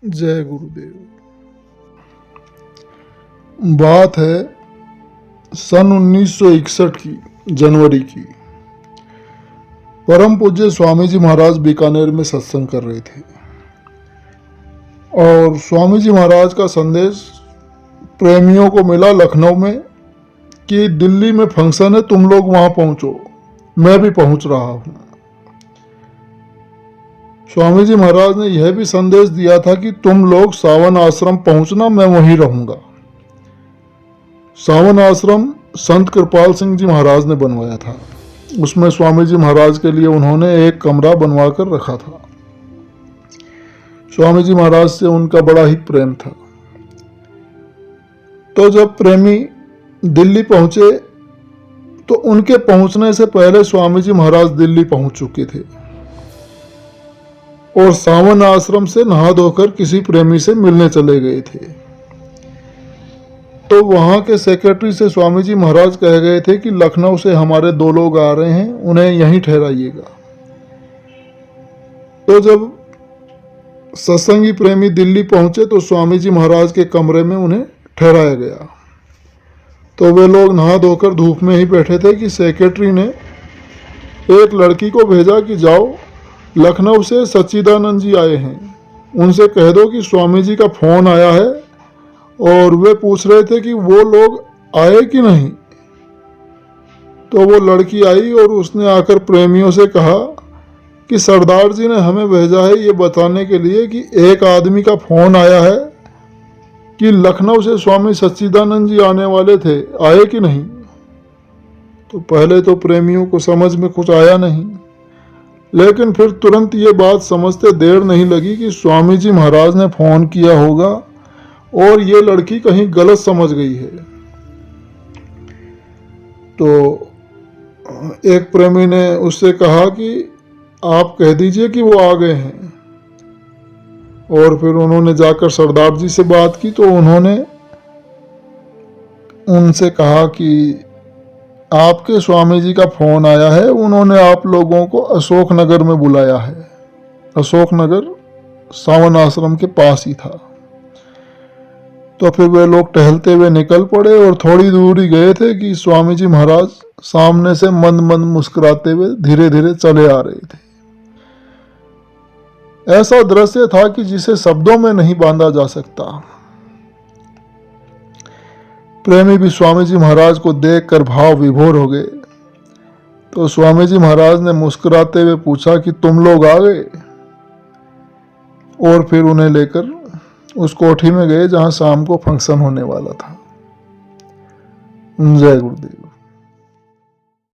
जय गुरुदेव। बात है सन 1961 की जनवरी की। परम पूज्य स्वामी जी महाराज बीकानेर में सत्संग कर रहे थे और स्वामी जी महाराज का संदेश प्रेमियों को मिला लखनऊ में कि दिल्ली में फंक्शन है, तुम लोग वहां पहुंचो, मैं भी पहुंच रहा हूं। स्वामी जी महाराज ने यह भी संदेश दिया था कि तुम लोग सावन आश्रम पहुंचना, मैं वहीं रहूंगा। सावन आश्रम संत कृपाल सिंह जी महाराज ने बनवाया था। उसमें स्वामी जी महाराज के लिए उन्होंने एक कमरा बनवा कर रखा था। स्वामी जी महाराज से उनका बड़ा ही प्रेम था। तो जब प्रेमी दिल्ली पहुंचे तो उनके पहुंचने से पहले स्वामी जी महाराज दिल्ली पहुंच चुके थे और सावन आश्रम से नहा धोकर किसी प्रेमी से मिलने चले गए थे। तो वहां के सेक्रेटरी से स्वामी जी महाराज कह गए थे कि लखनऊ से हमारे 2 लोग आ रहे हैं, उन्हें यहीं ठहराइएगा। तो जब सत्संगी प्रेमी दिल्ली पहुंचे तो स्वामी जी महाराज के कमरे में उन्हें ठहराया गया। तो वे लोग नहा धोकर धूप में ही बैठे थे कि सेक्रेटरी ने एक लड़की को भेजा कि जाओ, लखनऊ से सच्चिदानंद जी आए हैं, उनसे कह दो कि स्वामी जी का फोन आया है और वे पूछ रहे थे कि वो लोग आए कि नहीं। तो वो लड़की आई और उसने आकर प्रेमियों से कहा कि सरदार जी ने हमें भेजा है ये बताने के लिए कि एक आदमी का फोन आया है कि लखनऊ से स्वामी सच्चिदानंद जी आने वाले थे, आए कि नहीं। तो पहले तो प्रेमियों को समझ में कुछ आया नहीं, लेकिन फिर तुरंत ये बात समझते देर नहीं लगी कि स्वामी जी महाराज ने फोन किया होगा और ये लड़की कहीं गलत समझ गई है। तो एक प्रेमी ने उससे कहा कि आप कह दीजिए कि वो आ गए हैं। और फिर उन्होंने जाकर सरदार जी से बात की तो उन्होंने उनसे कहा कि आपके स्वामी जी का फोन आया है, उन्होंने आप लोगों को अशोक नगर में बुलाया है। अशोक नगर सावन आश्रम के पास ही था। तो फिर वे लोग टहलते हुए निकल पड़े और थोड़ी दूर ही गए थे कि स्वामी जी महाराज सामने से मंद मंद मुस्कुराते हुए धीरे धीरे चले आ रहे थे। ऐसा दृश्य था कि जिसे शब्दों में नहीं बांधा जा सकता। प्रेमी भी स्वामी जी महाराज को देखकर भाव विभोर हो गए। तो स्वामी जी महाराज ने मुस्कुराते हुए पूछा कि तुम लोग आ गए, और फिर उन्हें लेकर उस कोठी में गए जहां शाम को फंक्शन होने वाला था। जय गुरुदेव।